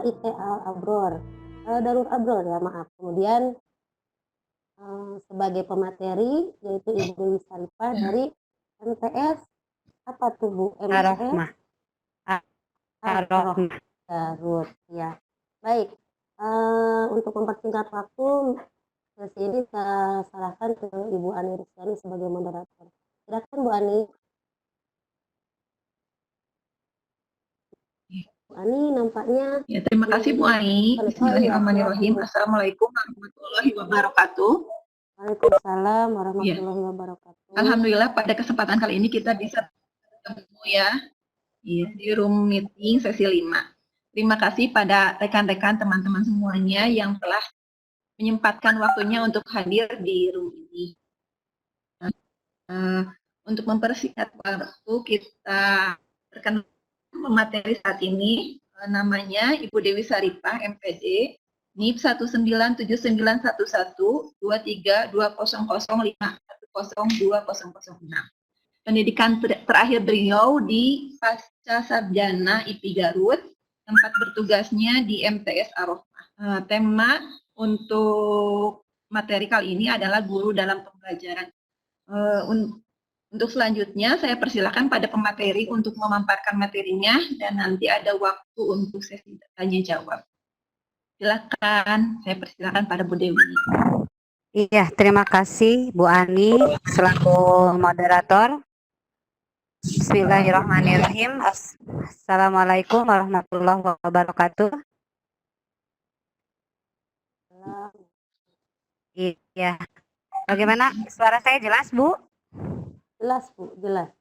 IT Abror, Darul Abror ya maaf. Kemudian sebagai pemateri yaitu Ibu Dewi Saripah dari MTS apa tuh Bu? MTS Arohmah. Aroh Arohmah. Garut ya. Baik, untuk mempersingkat waktu sesi ini saya serahkan ke Ibu Ani Rizkyani sebagai moderator. Silakan Bu Ani. Bu Ani nampaknya. Ya, terima kasih Bu Ani. Bismillahirrahmanirrahim. Silakan, Bu. Assalamualaikum warahmatullahi wabarakatuh. Waalaikumsalam warahmatullahi wabarakatuh. Alhamdulillah pada kesempatan kali ini kita bisa bertemu ya di room meeting sesi 5. Terima kasih pada rekan-rekan teman-teman semuanya yang telah menyempatkan waktunya untuk hadir di room ini. Untuk mempersingkat waktu, kita perkenalkan pemateri saat ini, namanya Ibu Dewi Saripah, MPD, NIP 1979200510200510206. Pendidikan terakhir beliau di Pasca Sarjana IP Garut, tempat bertugasnya di MTS Arohmah. Tema untuk materi kali ini adalah guru dalam pembelajaran. Untuk selanjutnya saya persilakan pada pemateri untuk memaparkan materinya dan nanti ada waktu untuk sesi tanya jawab. Silakan, saya persilakan pada Bu Dewi. Iya, terima kasih Bu Ani selaku moderator. Bismillahirrahmanirrahim. Assalamualaikum warahmatullahi wabarakatuh. Iya. Bagaimana? Suara saya jelas, Bu? Jelas, Bu, jelas.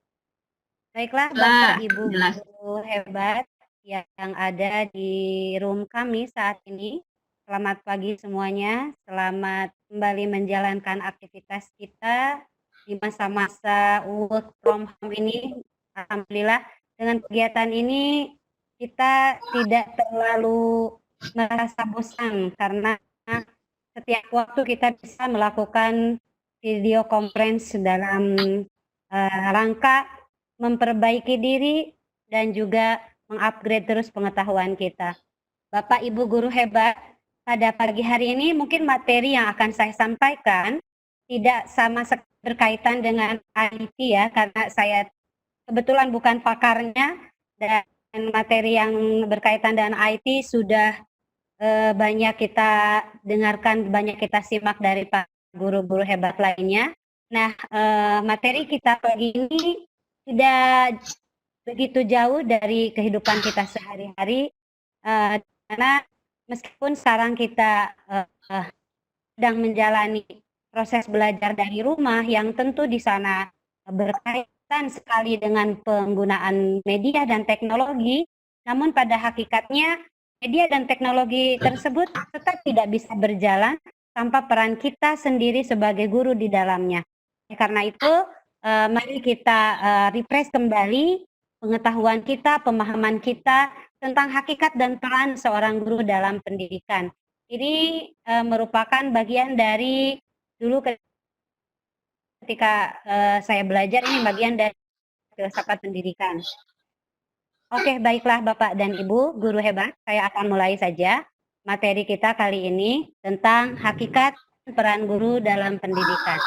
Baiklah, Bapak Ibu guru hebat yang ada di room kami saat ini. Selamat pagi semuanya. Selamat kembali menjalankan aktivitas kita di masa-masa work from home ini. Alhamdulillah, dengan kegiatan ini kita tidak terlalu merasa bosan karena setiap waktu kita bisa melakukan video conference dalam rangka memperbaiki diri dan juga mengupgrade terus pengetahuan kita. Bapak Ibu guru hebat, pada pagi hari ini mungkin materi yang akan saya sampaikan tidak sama sekali berkaitan dengan IT ya, karena saya kebetulan bukan pakarnya, dan materi yang berkaitan dengan IT sudah banyak kita dengarkan, banyak kita simak dari Pak guru-guru hebat lainnya. Nah, materi kita pagi ini tidak begitu jauh dari kehidupan kita sehari-hari, karena meskipun sekarang kita sedang menjalani proses belajar dari rumah yang tentu di sana berkaitan sekali dengan penggunaan media dan teknologi, namun pada hakikatnya media dan teknologi tersebut tetap tidak bisa berjalan tanpa peran kita sendiri sebagai guru di dalamnya. Karena itu, mari kita refresh kembali pengetahuan kita, pemahaman kita tentang hakikat dan peran seorang guru dalam pendidikan. Ini merupakan bagian dari dulu ketika saya belajar, ini bagian dari filsafat pendidikan. Oke, baiklah Bapak dan Ibu guru hebat, saya akan mulai saja materi kita kali ini tentang hakikat peran guru dalam pendidikan.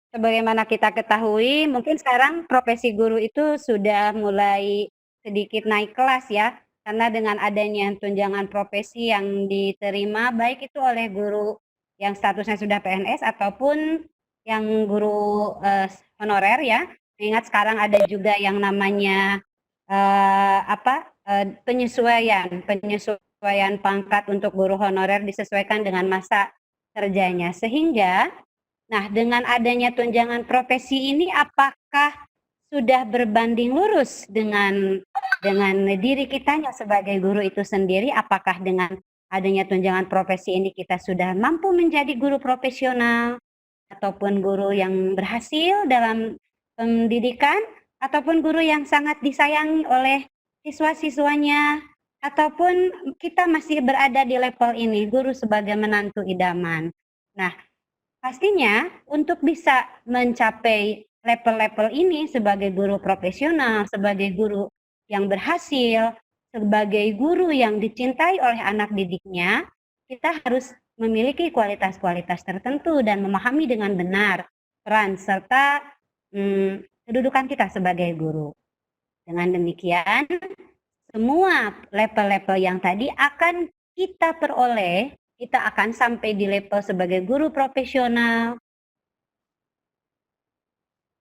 Sebagaimana kita ketahui, mungkin sekarang profesi guru itu sudah mulai sedikit naik kelas ya, karena dengan adanya tunjangan profesi yang diterima, baik itu oleh guru yang statusnya sudah PNS ataupun yang guru honorer ya. Ingat sekarang ada juga yang namanya penyesuaian pangkat untuk guru honorer disesuaikan dengan masa kerjanya, sehingga nah, dengan adanya tunjangan profesi ini, apakah sudah berbanding lurus dengan diri kitanya sebagai guru itu sendiri? Apakah dengan adanya tunjangan profesi ini kita sudah mampu menjadi guru profesional ataupun guru yang berhasil dalam pendidikan, ataupun guru yang sangat disayangi oleh siswa-siswanya, ataupun kita masih berada di level ini, guru sebagai menantu idaman. Nah, pastinya untuk bisa mencapai level-level ini sebagai guru profesional, sebagai guru yang berhasil, sebagai guru yang dicintai oleh anak didiknya, kita harus memiliki kualitas-kualitas tertentu dan memahami dengan benar peran serta kedudukan kita sebagai guru. Dengan demikian, semua level-level yang tadi akan kita peroleh, kita akan sampai di level sebagai guru profesional,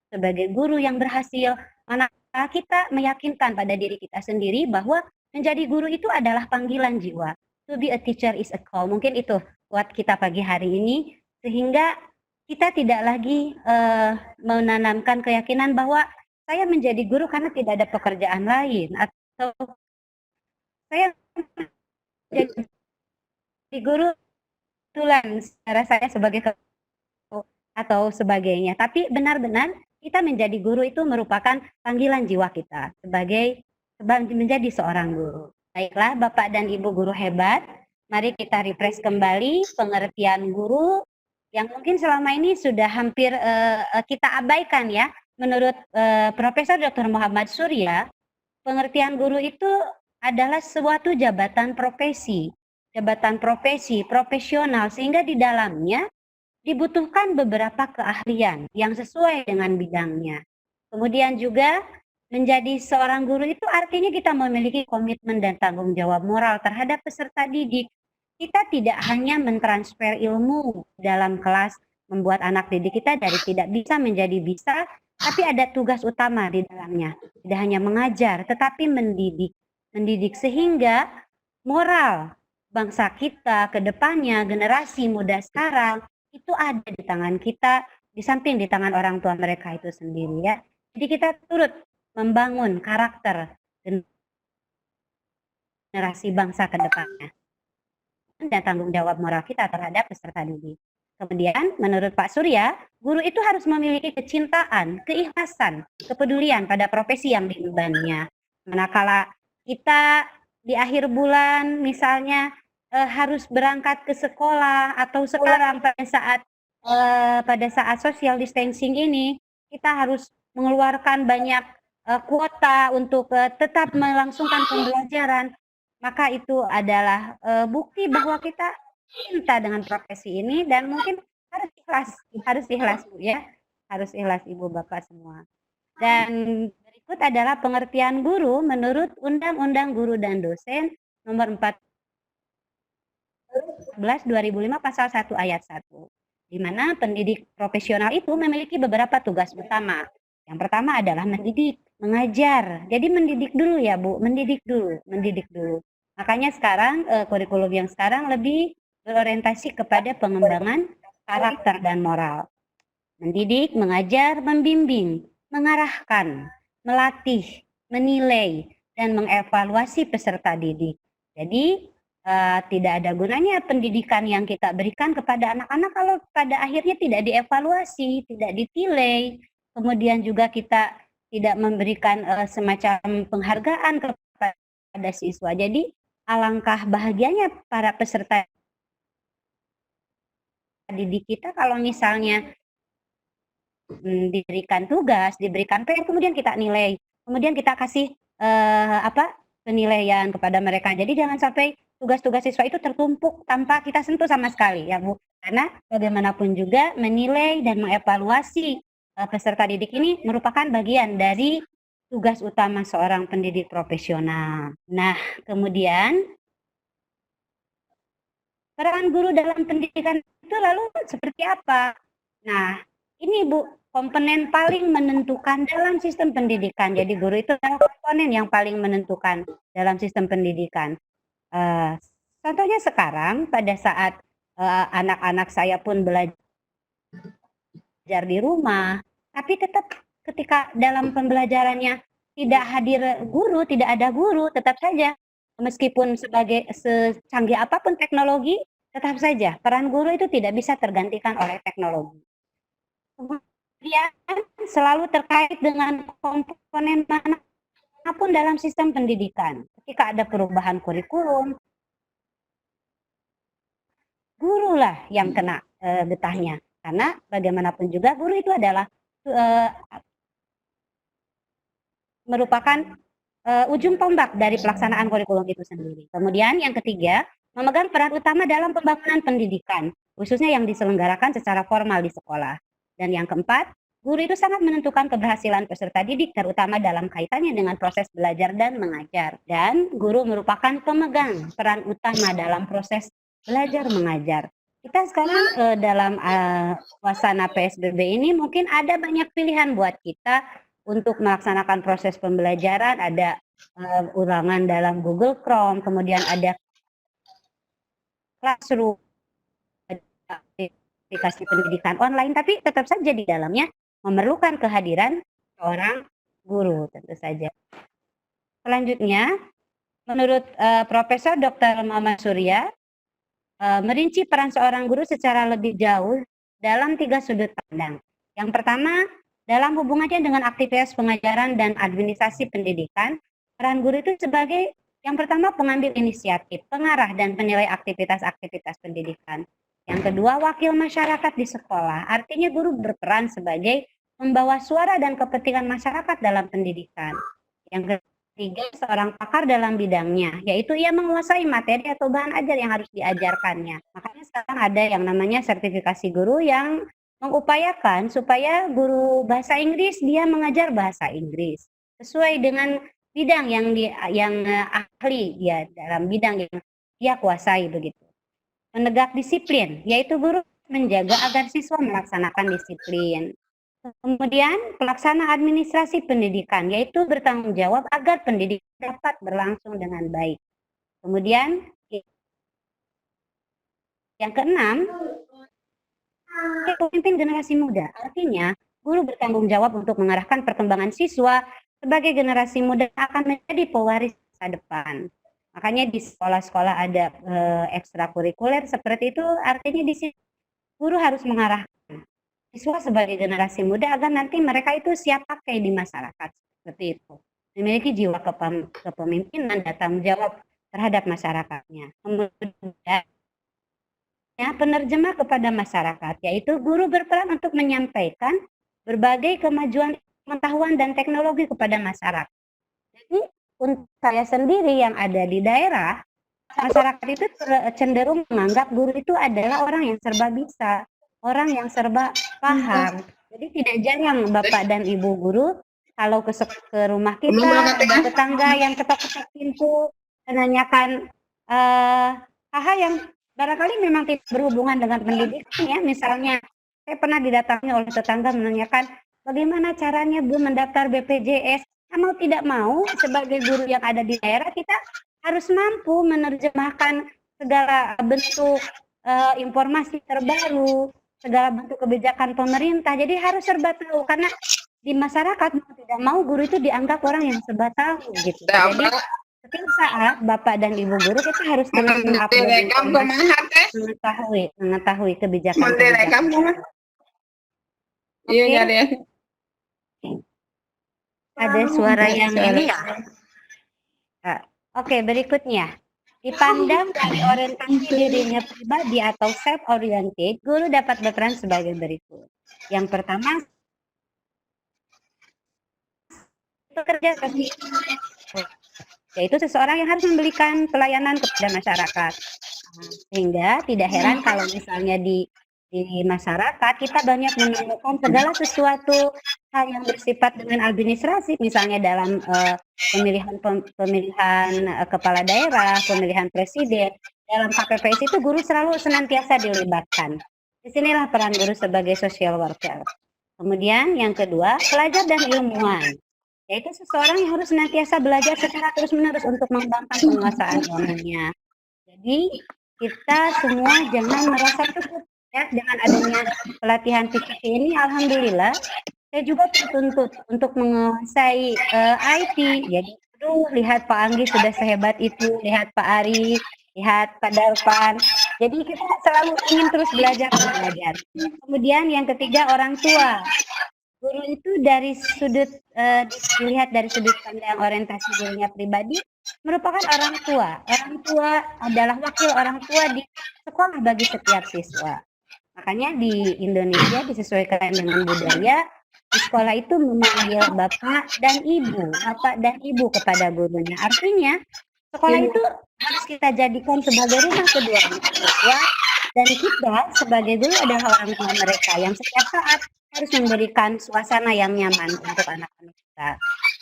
sebagai guru yang berhasil, manakala kita meyakinkan pada diri kita sendiri bahwa menjadi guru itu adalah panggilan jiwa. To be a teacher is a call. Mungkin itu buat kita pagi hari ini, sehingga kita tidak lagi menanamkan keyakinan bahwa saya menjadi guru karena tidak ada pekerjaan lain, atau saya menjadi guru kebetulan secara saya sebagai atau sebagainya. Tapi benar-benar kita menjadi guru itu merupakan panggilan jiwa kita sebagai menjadi seorang guru. Baiklah Bapak dan Ibu guru hebat, mari kita refresh kembali pengertian guru yang mungkin selama ini sudah hampir kita abaikan ya. Menurut Profesor Dr. Muhammad Surya, pengertian guru itu adalah suatu jabatan profesi profesional, sehingga di dalamnya dibutuhkan beberapa keahlian yang sesuai dengan bidangnya. Kemudian juga menjadi seorang guru itu artinya kita memiliki komitmen dan tanggung jawab moral terhadap peserta didik. Kita tidak hanya mentransfer ilmu dalam kelas, membuat anak didik kita dari tidak bisa menjadi bisa, tapi ada tugas utama di dalamnya. Tidak hanya mengajar, tetapi mendidik. Mendidik sehingga moral bangsa kita ke depannya, generasi muda sekarang, itu ada di tangan kita, di samping di tangan orang tua mereka itu sendiri ya. Jadi kita turut membangun karakter generasi bangsa ke depannya. Dan tanggung jawab moral kita terhadap peserta didik. Kemudian menurut Pak Surya, guru itu harus memiliki kecintaan, keikhlasan, kepedulian pada profesi yang diembaninya. Manakala kita di akhir bulan misalnya harus berangkat ke sekolah, atau sekarang pada saat social distancing ini kita harus mengeluarkan banyak kuota untuk tetap melangsungkan pembelajaran, maka itu adalah bukti bahwa kita cinta dengan profesi ini, dan mungkin harus ikhlas Bu ya, harus ikhlas Ibu Bapak semua. Dan berikut adalah pengertian guru menurut Undang-Undang Guru dan Dosen nomor 14 2005 pasal 1 ayat 1, di mana pendidik profesional itu memiliki beberapa tugas utama. Yang pertama adalah mendidik, mengajar. Jadi mendidik dulu ya Bu, mendidik dulu. Makanya sekarang kurikulum yang sekarang lebih berorientasi kepada pengembangan karakter dan moral. Mendidik, mengajar, membimbing, mengarahkan, melatih, menilai, dan mengevaluasi peserta didik. Jadi tidak ada gunanya pendidikan yang kita berikan kepada anak-anak kalau pada akhirnya tidak dievaluasi, tidak ditilai, kemudian juga kita tidak memberikan semacam penghargaan kepada siswa. Jadi alangkah bahagianya para peserta didik kita kalau misalnya diberikan tugas, diberikan PR, kemudian kita nilai, kemudian kita kasih penilaian kepada mereka. Jadi jangan sampai tugas-tugas siswa itu tertumpuk tanpa kita sentuh sama sekali ya Bu. Karena bagaimanapun juga menilai dan mengevaluasi peserta didik ini merupakan bagian dari tugas utama seorang pendidik profesional. Nah, kemudian peran guru dalam pendidikan itu lalu seperti apa? Nah, ini Bu, komponen paling menentukan dalam sistem pendidikan. Jadi guru itu adalah komponen yang paling menentukan dalam sistem pendidikan. Contohnya sekarang pada saat anak-anak saya pun belajar di rumah, tapi tetap ketika dalam pembelajarannya tidak hadir guru, tidak ada guru, tetap saja meskipun sebagai secanggih apapun teknologi, tetap saja peran guru itu tidak bisa tergantikan oleh teknologi. Kemudian selalu terkait dengan komponen manapun dalam sistem pendidikan. Ketika ada perubahan kurikulum, gurulah yang kena getahnya. Karena bagaimanapun juga guru itu adalah merupakan ujung tombak dari pelaksanaan kurikulum itu sendiri. Kemudian yang ketiga, memegang peran utama dalam pembangunan pendidikan, khususnya yang diselenggarakan secara formal di sekolah. Dan yang keempat, guru itu sangat menentukan keberhasilan peserta didik, terutama dalam kaitannya dengan proses belajar dan mengajar. Dan guru merupakan pemegang peran utama dalam proses belajar mengajar. Kita sekarang dalam suasana PSBB ini mungkin ada banyak pilihan buat kita untuk melaksanakan proses pembelajaran. Ada ulangan dalam Google Chrome, kemudian ada Classroom, ada aplikasi pendidikan online, tapi tetap saja di dalamnya memerlukan kehadiran seorang guru tentu saja. Selanjutnya, menurut Profesor Dr. Muhammad Surya, merinci peran seorang guru secara lebih jauh dalam 3 sudut pandang. Yang pertama, dalam hubungannya dengan aktivitas pengajaran dan administrasi pendidikan, peran guru itu sebagai yang pertama pengambil inisiatif, pengarah dan penilai aktivitas-aktivitas pendidikan. Yang kedua, wakil masyarakat di sekolah. Artinya guru berperan sebagai membawa suara dan kepentingan masyarakat dalam pendidikan. Yang ketiga, seorang pakar dalam bidangnya, yaitu ia menguasai materi atau bahan ajar yang harus diajarkannya. Makanya sekarang ada yang namanya sertifikasi guru yang mengupayakan supaya guru bahasa Inggris dia mengajar bahasa Inggris sesuai dengan bidang yang ahli dia dalam bidang yang dia kuasai begitu. Penegak disiplin, yaitu guru menjaga agar siswa melaksanakan disiplin. Kemudian pelaksana administrasi pendidikan, yaitu bertanggung jawab agar pendidikan dapat berlangsung dengan baik. Kemudian yang keenam, pemimpin generasi muda. Artinya, guru bertanggung jawab untuk mengarahkan perkembangan siswa sebagai generasi muda akan menjadi pewaris masa depan. Makanya di sekolah-sekolah ada ekstrakurikuler seperti itu, artinya di sini guru harus mengarahkan siswa sebagai generasi muda agar nanti mereka itu siap pakai di masyarakat. Seperti itu. Memiliki jiwa kepemimpinan dan tanggung jawab terhadap masyarakatnya. Kemudian penerjemah kepada masyarakat, yaitu guru berperan untuk menyampaikan berbagai kemajuan pengetahuan dan teknologi kepada masyarakat. Jadi untuk saya sendiri yang ada di daerah, masyarakat itu cenderung menganggap guru itu adalah orang yang serba bisa, orang yang serba paham. Jadi tidak jarang Bapak dan Ibu guru kalau ke rumah kita, ada tetangga yang ketok-ketok pintu, menanyakan hal-hal yang barangkali memang tidak berhubungan dengan pendidikan ya. Misalnya, saya pernah didatangi oleh tetangga menanyakan bagaimana caranya Bu mendaftar BPJS. Mau tidak mau, sebagai guru yang ada di daerah, kita harus mampu menerjemahkan segala bentuk informasi terbaru, segala bentuk kebijakan pemerintah. Jadi harus serba tahu, karena di masyarakat mau tidak mau guru itu dianggap orang yang serba tahu gitu. Jadi setiap saat Bapak dan Ibu guru kita harus terus mengetahui kebijakan. Iya, ada suara yang ini ya. Oke, berikutnya. Dipandang dari orientasi dirinya pribadi atau self-oriented, guru dapat berperan sebagai berikut. Yang pertama, bekerja yaitu seseorang yang harus memberikan pelayanan kepada masyarakat. Sehingga tidak heran kalau misalnya di masyarakat kita banyak menemukan segala sesuatu hal yang bersifat dengan administrasi, misalnya dalam pemilihan kepala daerah, pemilihan presiden, dalam KPPS itu guru selalu senantiasa dilibatkan. Disinilah peran guru sebagai social worker. Kemudian yang kedua, pelajar dan ilmuwan, yaitu seseorang yang harus senantiasa belajar secara terus-menerus untuk mengembangkan penguasaan ilmunya. Jadi kita semua jangan merasa cukup ya dengan adanya pelatihan PKP ini. Alhamdulillah saya juga tertuntut untuk menguasai IT. Jadi lihat Pak Anggi sudah sehebat itu, lihat Pak Ari, lihat Pak Dalpan. Jadi kita selalu ingin terus belajar. Kemudian yang ketiga, orang tua. Guru itu dari sudut dilihat dari sudut pandang orientasi dirinya pribadi merupakan orang tua. Orang tua adalah wakil orang tua di sekolah bagi setiap siswa. Makanya di Indonesia disesuaikan dengan budaya, di sekolah itu memanggil bapak dan ibu kepada gurunya. Artinya sekolah itu harus kita jadikan sebagai rumah kedua orang tua, dan kita sebagai guru adalah orang tua mereka yang setiap saat harus memberikan suasana yang nyaman untuk anak-anak kita.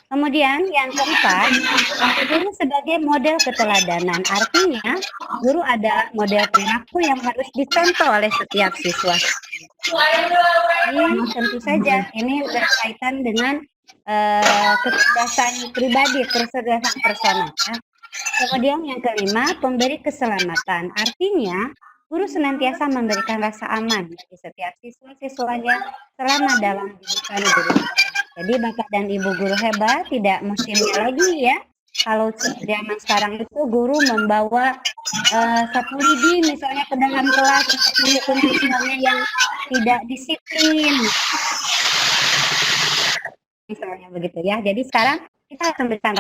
Kemudian yang keempat, guru sebagai model keteladanan. Artinya, guru adalah model perilaku yang harus dicontoh oleh setiap siswa. Ini tentu saja ini berkaitan dengan kecerdasan pribadi, kecerdasan personal. Kemudian yang kelima, pemberi keselamatan. Artinya, guru senantiasa memberikan rasa aman bagi setiap siswa-siswanya selama dalam didikan guru. Jadi Bapak dan Ibu guru hebat, tidak musimnya lagi ya. Kalau zaman sekarang itu guru membawa sapu lidi misalnya ke dalam kelas untuk menghukum siswanya yang tidak disiplin. Misalnya begitu ya. Jadi sekarang kita harus memberikan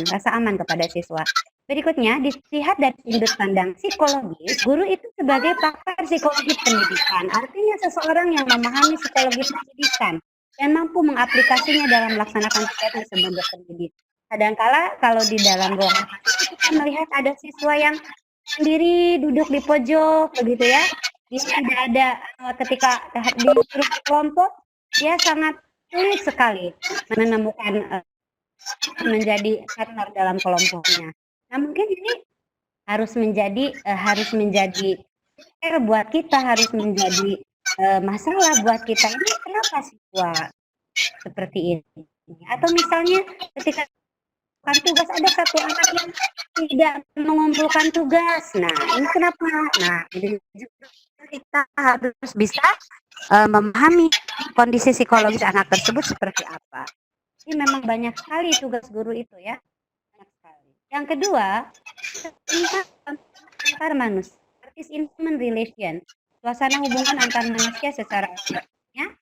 rasa aman kepada siswa. Berikutnya, dilihat dari sudut pandang psikologis, guru itu sebagai pakar psikologi pendidikan. Artinya seseorang yang memahami psikologi pendidikan dan mampu mengaplikasinya dalam melaksanakan kegiatan sebagai pendidik. Kadangkala kalau di dalam ruangan kita melihat ada siswa yang sendiri duduk di pojok begitu ya, dia tidak ada ketika di kelompok, dia sangat sulit sekali menemukan menjadi partner dalam kelompoknya. Nah mungkin ini harus menjadi buat kita, harus menjadi masalah buat kita. Ini kenapa siswa seperti ini? Atau misalnya ketika tugas ada satu anak yang tidak mengumpulkan tugas. Nah ini kenapa? Nah ini kita harus bisa memahami kondisi psikologis anak tersebut seperti apa. Ini memang banyak sekali tugas guru itu ya. Banyak sekali. Yang kedua, antar manusia, human relation, suasana hubungan antar manusia secara aktifnya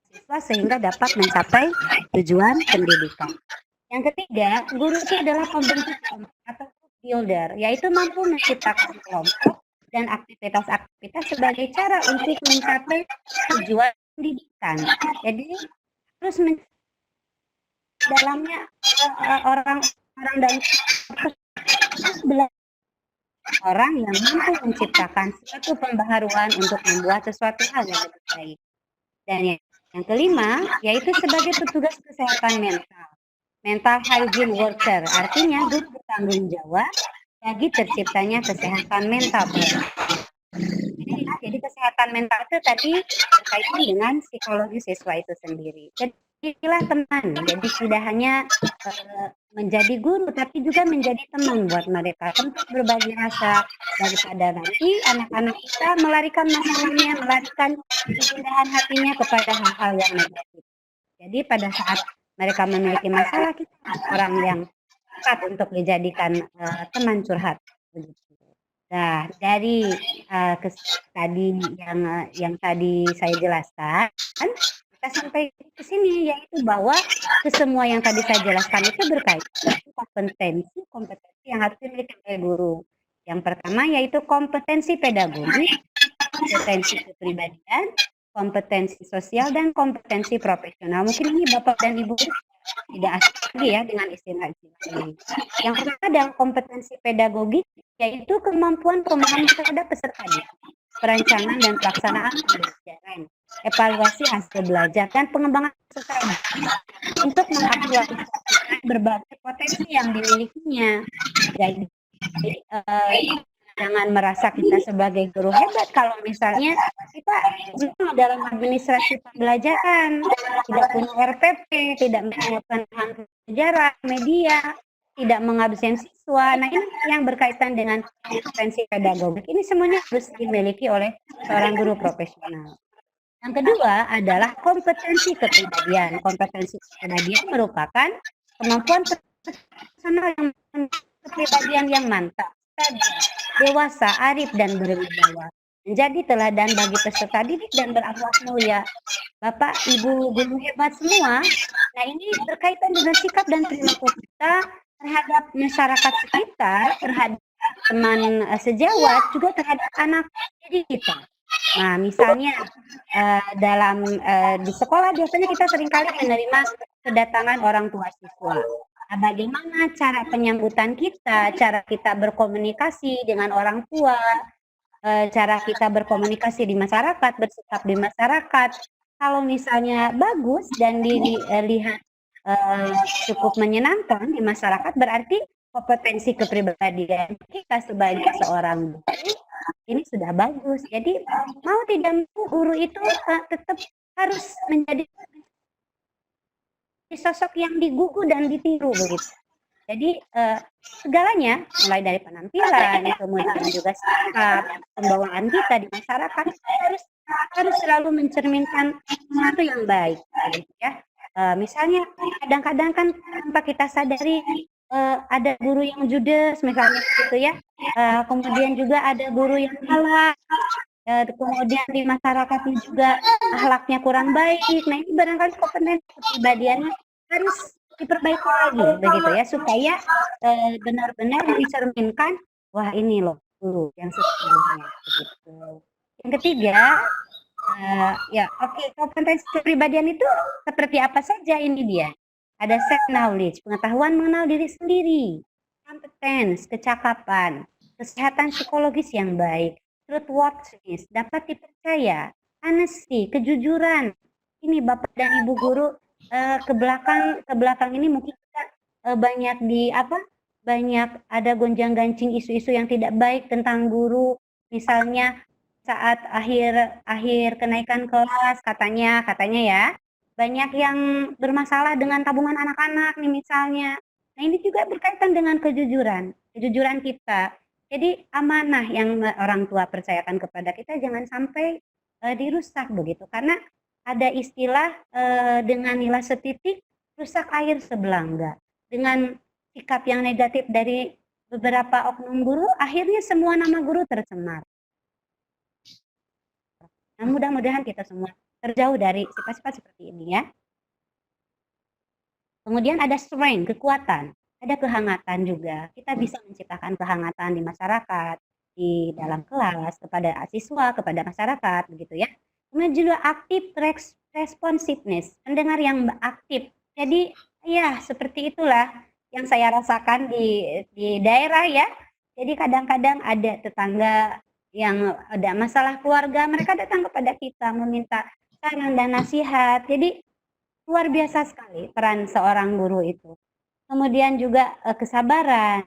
siswa sehingga dapat mencapai tujuan pendidikan. Yang ketiga, guru itu adalah pembentuk atau builder, yaitu mampu menciptakan kelompok dan aktivitas-aktivitas sebagai cara untuk mencapai tujuan pendidikan. Jadi terus dalamnya orang dan orang yang mampu menciptakan suatu pembaharuan untuk membuat sesuatu hal yang lebih baik. Dan yang kelima, yaitu sebagai petugas kesehatan mental hygiene worker, artinya guru bertanggung jawab bagi terciptanya kesehatan mental. Jadi kesehatan mental itu tadi berkaitan dengan psikologi siswa itu sendiri. Jadilah teman, jadi tidak hanya menjadi guru, tapi juga menjadi teman buat mereka, untuk berbagi rasa daripada nanti anak-anak kita melarikan masalahnya, melarikan kegundahan hatinya kepada hal-hal yang negatif. Jadi pada saat mereka memiliki masalah, kita orang yang tepat untuk dijadikan teman curhat. Nah, dari tadi yang tadi saya jelaskan, kita sampai ke sini, yaitu bahwa semua yang tadi saya jelaskan itu berkaitan kompetensi yang harus dimiliki oleh guru. Yang pertama yaitu kompetensi pedagogi, kompetensi kepribadian, kompetensi sosial, dan kompetensi profesional. Mungkin ini Bapak dan Ibu tidak asing lagi ya dengan istilah-istilah ini. Yang pertama adalah kompetensi pedagogi, yaitu kemampuan pemahaman terhadap peserta didik, perencanaan dan pelaksanaan pembelajaran, evaluasi hasil belajar, dan pengembangan peserta didik untuk mengaktualisasikan berbagai potensi yang dimilikinya. Jadi jangan merasa kita sebagai guru hebat kalau misalnya kita dalam administrasi pembelajaran tidak punya RPP, tidak menyiapkan sejarah, media, tidak mengabsen siswa. Nah ini yang berkaitan dengan kompetensi pedagogik. Ini semuanya harus dimiliki oleh seorang guru profesional. Yang kedua adalah kompetensi kepribadian. Kompetensi kepribadian merupakan kemampuan personal yang kepribadian yang mantap, dewasa, arif, dan berwibawa, menjadi teladan bagi peserta didik dan berakhlak mulia. Bapak, Ibu, guru hebat semua. Nah ini berkaitan dengan sikap dan perilaku kita terhadap masyarakat sekitar, terhadap teman sejawat, juga terhadap anak didik kita. Nah, misalnya di sekolah biasanya kita seringkali menerima kedatangan orang tua siswa. Nah, bagaimana cara penyambutan kita, cara kita berkomunikasi dengan orang tua, cara kita berkomunikasi di masyarakat, bersikap di masyarakat. Kalau misalnya bagus dan dilihat cukup menyenangkan di masyarakat, berarti kompetensi kepribadian kita sebagai seorang guru ini sudah bagus. Jadi mau tidak mau guru itu tetap harus menjadi sosok yang digugu dan ditiru begitu. Jadi segalanya mulai dari penampilan, kemudian juga sikap, pembawaan kita di masyarakat harus selalu mencerminkan sesuatu yang baik, gitu ya. Misalnya kadang-kadang kan tanpa kita sadari ada guru yang judes misalnya gitu ya. Kemudian juga ada guru yang galak. Kemudian di masyarakatnya juga akhlaknya kurang baik. Nah ini barangkali kompetensi kepribadiannya harus diperbaiki lagi begitu ya supaya benar-benar mencerminkan wah ini loh guru yang sesungguhnya begitu. Yang ketiga ya oke, kompetensi kepribadian itu seperti apa saja ini dia. Ada self knowledge, pengetahuan mengenal diri sendiri, competence, kecakapan, kesehatan psikologis yang baik, truthworthiness, dapat dipercaya, honesty, kejujuran. Ini Bapak dan Ibu guru ke belakang ini mungkin kita banyak banyak ada gonjang-gancing isu-isu yang tidak baik tentang guru, misalnya saat akhir kenaikan kelas katanya ya banyak yang bermasalah dengan tabungan anak-anak nih misalnya. Nah ini juga berkaitan dengan kejujuran kita. Jadi amanah yang orang tua percayakan kepada kita jangan sampai dirusak begitu karena ada istilah dengan nilai setitik rusak air sebelangga. Dengan sikap yang negatif dari beberapa oknum guru akhirnya semua nama guru tercemar. Nah, mudah-mudahan kita semua terjauh dari sifat-sifat seperti ini ya. Kemudian ada strength, kekuatan, ada kehangatan juga. Kita bisa menciptakan kehangatan di masyarakat, di dalam kelas, kepada siswa, kepada masyarakat, begitu ya. Kemudian juga aktif responsiveness, pendengar yang aktif. Jadi ya seperti itulah yang saya rasakan di daerah ya. Jadi kadang-kadang ada tetangga yang ada masalah keluarga, mereka datang kepada kita meminta saran dan nasihat. Jadi luar biasa sekali peran seorang guru itu. Kemudian juga kesabaran.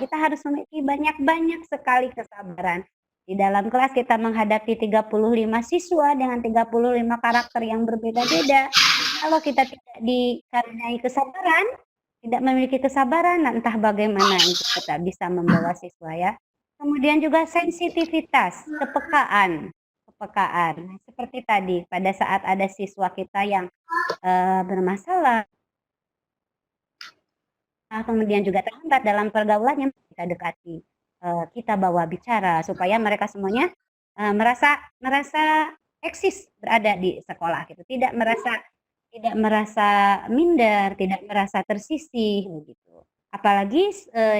Kita harus memiliki banyak sekali kesabaran. Di dalam kelas kita menghadapi 35 siswa dengan 35 karakter yang berbeda-beda. Kalau kita tidak dikaruniai kesabaran, tidak memiliki kesabaran, entah bagaimana kita bisa membawa siswa ya. Kemudian juga sensitivitas, kepekaan. Seperti tadi, pada saat ada siswa kita yang bermasalah, kemudian juga terhambat dalam pergaulannya, kita dekati, kita bawa bicara supaya mereka semuanya merasa eksis berada di sekolah gitu, tidak merasa minder, tidak merasa tersisih begitu. Apalagi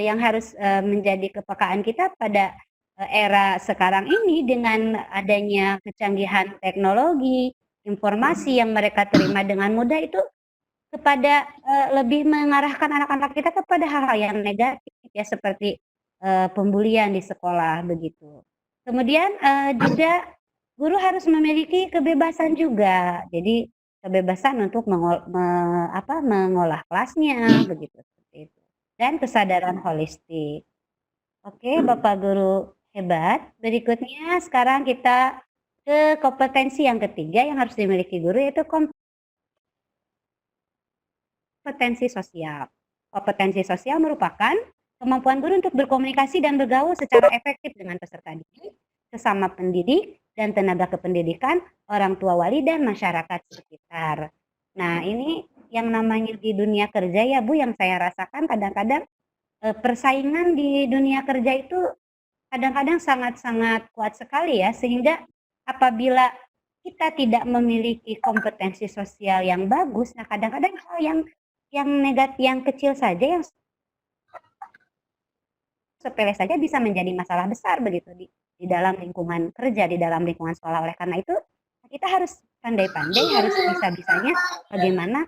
yang harus menjadi kepekaan kita pada era sekarang ini dengan adanya kecanggihan teknologi, informasi yang mereka terima dengan mudah itu kepada lebih mengarahkan anak-anak kita kepada hal-hal yang negatif ya seperti pembulian di sekolah begitu. Kemudian juga guru harus memiliki kebebasan juga. Jadi kebebasan untuk mengolah kelasnya begitu seperti itu. Dan kesadaran holistik. Oke, Bapak Guru hebat. Berikutnya sekarang kita ke kompetensi yang ketiga yang harus dimiliki guru yaitu kompetensi sosial. Kompetensi sosial merupakan kemampuan guru untuk berkomunikasi dan bergaul secara efektif dengan peserta didik, sesama pendidik, dan tenaga kependidikan, orang tua wali, dan masyarakat sekitar. Nah, ini yang namanya di dunia kerja ya Bu, yang saya rasakan kadang-kadang persaingan di dunia kerja itu kadang-kadang sangat-sangat kuat sekali ya, sehingga apabila kita tidak memiliki kompetensi sosial yang bagus, nah kadang-kadang hal yang negatif, yang kecil saja yang sepele saja bisa menjadi masalah besar begitu di dalam lingkungan kerja, di dalam lingkungan sekolah. Oleh karena itu kita harus pandai-pandai, harus bisa-bisanya bagaimana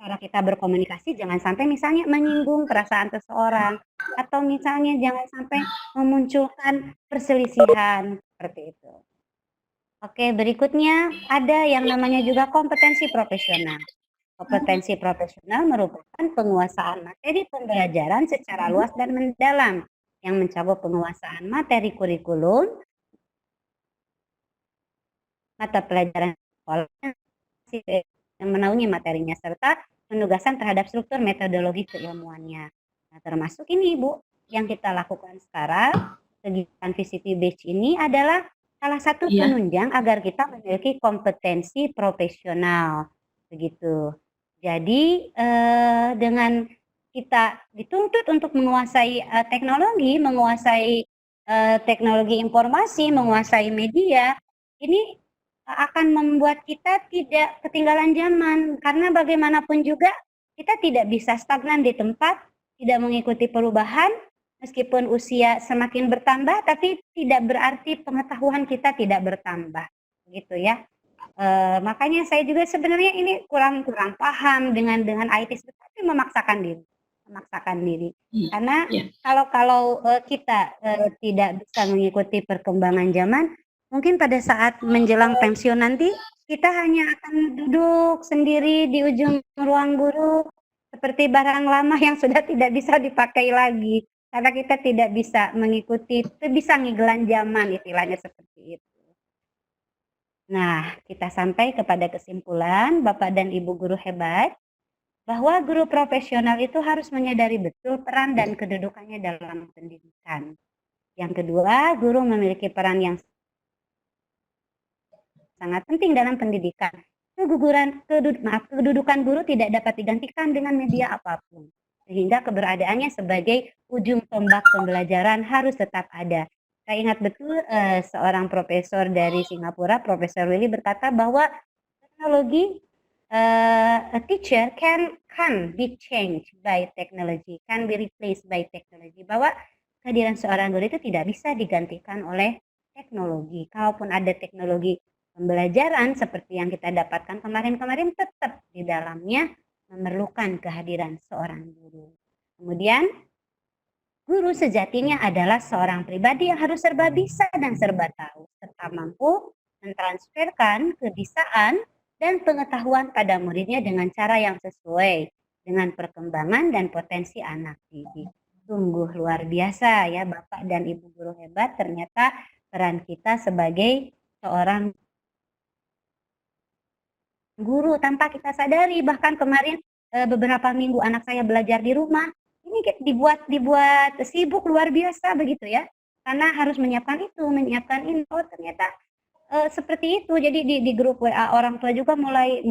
cara kita berkomunikasi, jangan sampai misalnya menyinggung perasaan seseorang atau misalnya jangan sampai memunculkan perselisihan seperti itu. Oke, berikutnya ada yang namanya juga kompetensi profesional. Kompetensi profesional merupakan penguasaan materi pembelajaran secara luas dan mendalam yang mencakup penguasaan materi kurikulum, mata pelajaran sekolah, yang menaungi materinya, serta penugasan terhadap struktur metodologi keilmuannya. Nah, termasuk ini Bu, yang kita lakukan sekarang, kegiatan VCT Batch ini adalah salah satu penunjang agar kita memiliki kompetensi profesional, begitu. Jadi dengan kita dituntut untuk menguasai teknologi, menguasai teknologi informasi, menguasai media, ini akan membuat kita tidak ketinggalan zaman, karena bagaimanapun juga kita tidak bisa stagnan di tempat, tidak mengikuti perubahan. Meskipun usia semakin bertambah, tapi tidak berarti pengetahuan kita tidak bertambah, gitu ya. Makanya saya juga sebenarnya ini kurang paham dengan IT, tapi memaksakan diri. Karena kalau kita tidak bisa mengikuti perkembangan zaman, mungkin pada saat menjelang pensiun nanti kita hanya akan duduk sendiri di ujung ruang guru seperti barang lama yang sudah tidak bisa dipakai lagi. Karena kita tidak bisa mengikuti, bisa ngigelan zaman, istilahnya seperti itu. Nah, kita sampai kepada kesimpulan, Bapak dan Ibu guru hebat, bahwa guru profesional itu harus menyadari betul peran dan kedudukannya dalam pendidikan. Yang kedua, guru memiliki peran yang sangat penting dalam pendidikan. Kedudukan guru tidak dapat digantikan dengan media apapun. Sehingga keberadaannya sebagai ujung tombak pembelajaran harus tetap ada. Saya ingat betul seorang profesor dari Singapura, Profesor Willy, berkata bahwa teknologi, a teacher can be changed by technology, can be replaced by technology. Bahwa kehadiran seorang guru itu tidak bisa digantikan oleh teknologi. Kalaupun ada teknologi pembelajaran seperti yang kita dapatkan kemarin-kemarin, tetap di dalamnya memerlukan kehadiran seorang guru. Kemudian, guru sejatinya adalah seorang pribadi yang harus serba bisa dan serba tahu, serta mampu mentransferkan kebisaan dan pengetahuan pada muridnya dengan cara yang sesuai dengan perkembangan dan potensi anak didik. Sungguh luar biasa ya Bapak dan Ibu guru hebat, ternyata peran kita sebagai seorang guru tanpa kita sadari. Bahkan kemarin beberapa minggu anak saya belajar di rumah, ini dibuat sibuk luar biasa begitu ya, karena harus menyiapkan ini. Oh ternyata seperti itu. Jadi di grup WA orang tua juga mulai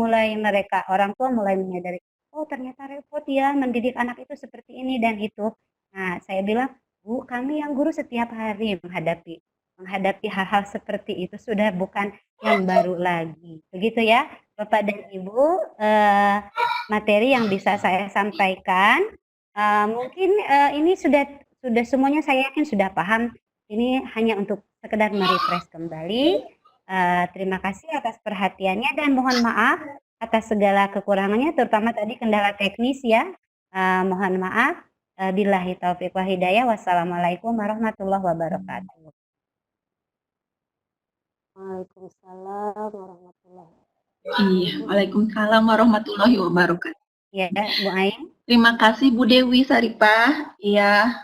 orang tua mulai menyadari, oh ternyata repot ya mendidik anak itu seperti ini dan itu. Nah saya bilang, Bu, kami yang guru setiap hari menghadapi hal-hal seperti itu, sudah bukan yang baru lagi, begitu ya Bapak dan Ibu. Materi yang bisa saya sampaikan mungkin ini sudah semuanya saya yakin sudah paham. Ini hanya untuk sekedar merefresh kembali. Terima kasih atas perhatiannya dan mohon maaf atas segala kekurangannya, terutama tadi kendala teknis ya. Mohon maaf. Billahi taufiq wa hidayah. Wassalamualaikum warahmatullahi wabarakatuh. Waalaikumsalam warahmatullahi wabarakatuh. Iya, Waalaikumsalam warahmatullahi wabarakatuh. Ya, Bu Ain. Terima kasih Bu Dewi Saripah. Iya,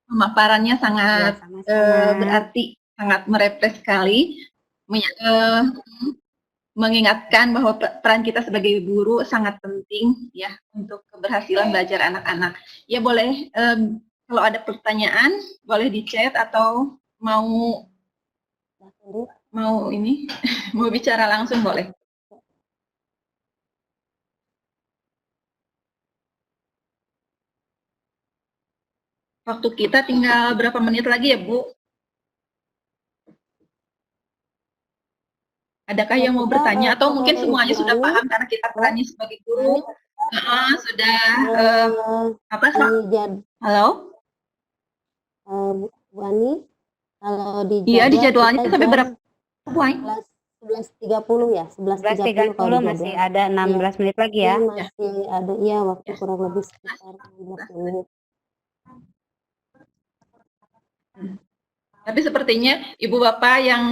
pemaparannya sangat berarti, sangat merefresh sekali. Mengingatkan bahwa peran kita sebagai guru sangat penting ya untuk keberhasilan belajar anak-anak. Ya boleh, kalau ada pertanyaan boleh di chat atau mau ini mau bicara langsung boleh. Waktu kita tinggal berapa menit lagi ya Bu? Adakah yang mau bertanya atau mungkin semuanya sudah paham karena kita perannya sebagai guru? Sudah apa? Halo? Yani. Kalau di Iya, di jadwal jadwalnya kita sampai jam berapa, Bu Ai? 11.30 ya, 11.30 kalau 11.30 di masih jadwal. ada Iya, 16 menit lagi ini ya. masih ada iya waktu Ya. kurang lebih sekitar 15 menit. Tapi sepertinya Ibu Bapak yang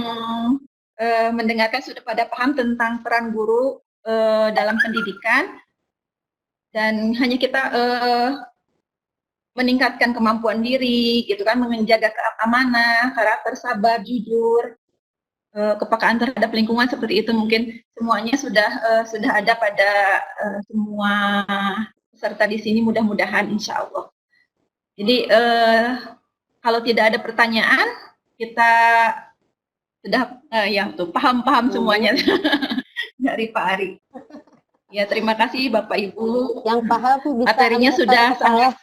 mendengarkan sudah pada paham tentang peran guru dalam pendidikan, dan hanya kita meningkatkan kemampuan diri, gitu kan, menjaga keamanan, karakter sabar, jujur, kepekaan terhadap lingkungan seperti itu, mungkin semuanya sudah ada pada semua peserta di sini, mudah-mudahan insya Allah. Jadi kalau tidak ada pertanyaan, kita sudah ya tuh paham semuanya dari Pak Ari. Ya, terima kasih Bapak Ibu. Yang paham bisa materinya angkat sudah tangan sangat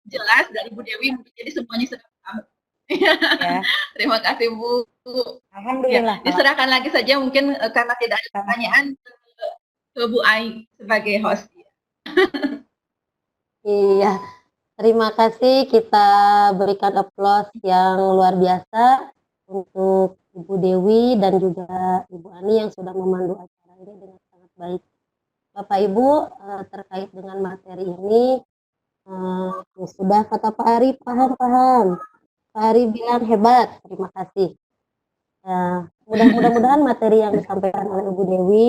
jelas dari Bu Dewi, jadi semuanya sudah paham. Ya. Terima kasih Bu. Alhamdulillah. Ya, diserahkan lagi saja mungkin karena tidak ada pertanyaan ke Bu Ai sebagai host. Iya, terima kasih, kita berikan aplaus yang luar biasa untuk Ibu Dewi dan juga Ibu Ani yang sudah memandu acara ini dengan sangat baik. Bapak Ibu, terkait dengan materi ini, sudah kata Pak Ari, paham. Pak Ari bilang hebat, terima kasih. Mudah-mudahan materi yang disampaikan oleh Ibu Dewi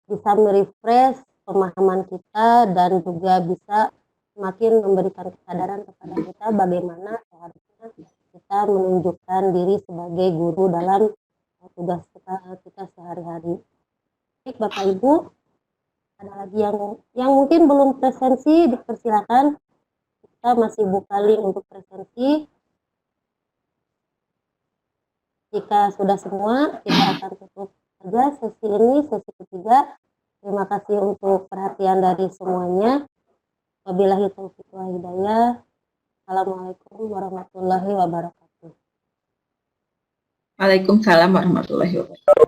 bisa merefresh pemahaman kita dan juga bisa semakin memberikan kesadaran kepada kita bagaimana seharusnya kita menunjukkan diri sebagai guru dalam tugas kita sehari-hari. Baik Bapak Ibu, ada lagi yang mungkin belum presensi, dipersilakan. Kita masih buka link untuk presensi. Jika sudah semua, kita akan tutup saja sesi ini, sesi ketiga. Terima kasih untuk perhatian dari semuanya. Wabillahi taufiq wal hidayah. Assalamualaikum warahmatullahi wabarakatuh. Waalaikumsalam warahmatullahi wabarakatuh.